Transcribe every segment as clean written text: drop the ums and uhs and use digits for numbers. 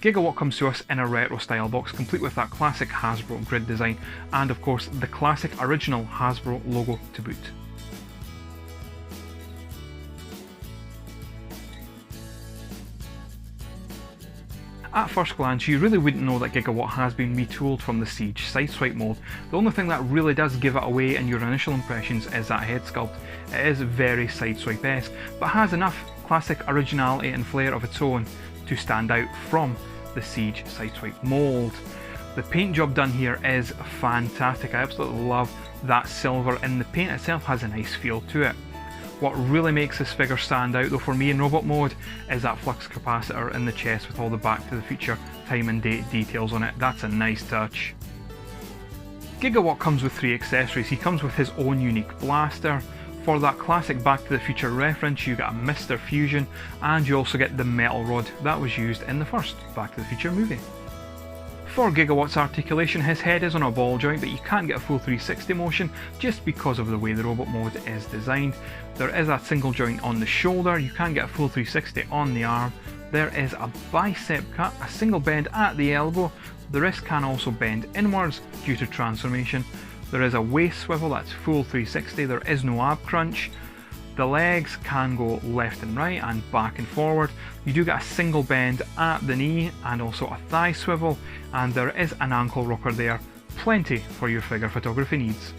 Gigawatt comes to us in a retro style box, complete with that classic Hasbro grid design and of course the classic original Hasbro logo to boot. At first glance, you really wouldn't know that Gigawatt has been retooled from the Siege Sideswipe mold. The only thing that really does give it away in your initial impressions is that head sculpt. It is very Sideswipe-esque, but has enough classic originality and flair of its own to stand out from the Siege Sideswipe mold. The paint job done here is fantastic. I absolutely love that silver, and the paint itself has a nice feel to it. What really makes this figure stand out though for me in robot mode is that flux capacitor in the chest with all the Back to the Future time and date details on it. That's a nice touch. Gigawatt comes with 3 accessories. He comes with his own unique blaster. For that classic Back to the Future reference, you get a Mr. Fusion, and you also get the metal rod that was used in the first Back to the Future movie. For Gigawatt's articulation, his head is on a ball joint, but you can't get a full 360 motion just because of the way the robot mode is designed. There is a single joint on the shoulder, you can get a full 360 on the arm. There is a bicep cut, a single bend at the elbow. The wrist can also bend inwards due to transformation. There is a waist swivel that's full 360, there is no ab crunch. The legs can go left and right and back and forward. You do get a single bend at the knee and also a thigh swivel, and there is an ankle rocker there. Plenty for your figure photography needs.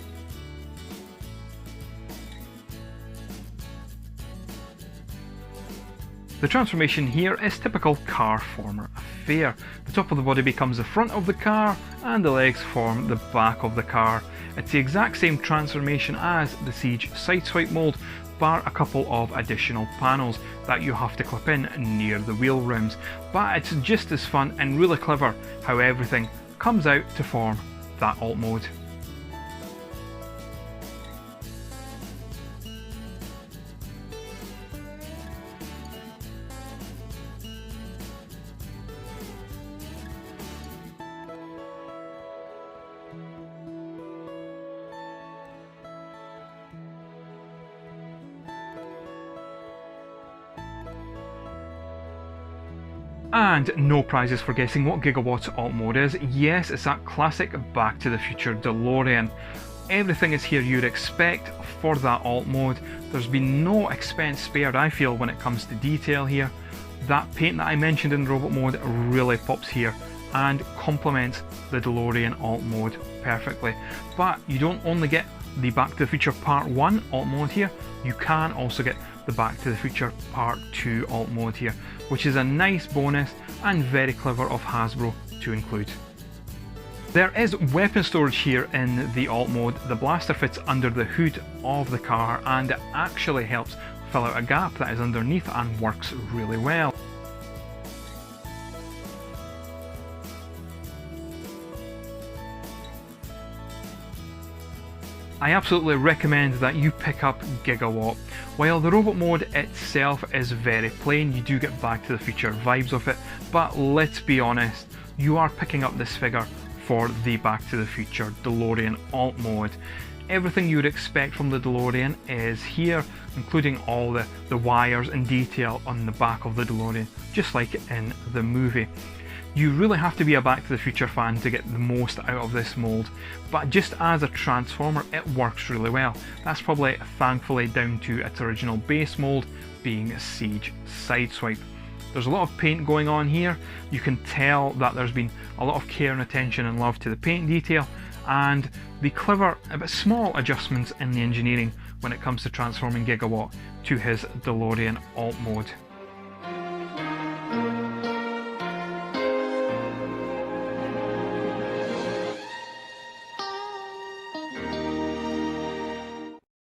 The transformation here is typical car former affair. The top of the body becomes the front of the car and the legs form the back of the car. It's the exact same transformation as the Siege Sideswipe mold, bar a couple of additional panels that you have to clip in near the wheel rims. But it's just as fun and really clever how everything comes out to form that alt mode. And no prizes for guessing what Gigawatt's alt mode is. Yes, it's that classic Back to the Future DeLorean. Everything is here you'd expect for that alt mode. There's been no expense spared, I feel, when it comes to detail here. That paint that I mentioned in robot mode really pops here and complements the DeLorean alt mode perfectly. But you don't only get the Back to the Future Part 1 alt mode here, you can also get the Back to the Future Part 2 alt mode here, which is a nice bonus and very clever of Hasbro to include. There is weapon storage here in the alt mode. The blaster fits under the hood of the car and it actually helps fill out a gap that is underneath and works really well. I absolutely recommend that you pick up Gigawatt. While the robot mode itself is very plain, you do get Back to the Future vibes of it, but let's be honest, you are picking up this figure for the Back to the Future DeLorean alt mode. Everything you would expect from the DeLorean is here, including all the wires and detail on the back of the DeLorean, just like in the movie. You really have to be a Back to the Future fan to get the most out of this mold, but just as a Transformer it works really well. That's probably thankfully down to its original base mold being Siege Sideswipe. There's a lot of paint going on here. You can tell that there's been a lot of care and attention and love to the paint detail and the clever but small adjustments in the engineering when it comes to transforming Gigawatt to his DeLorean alt mode.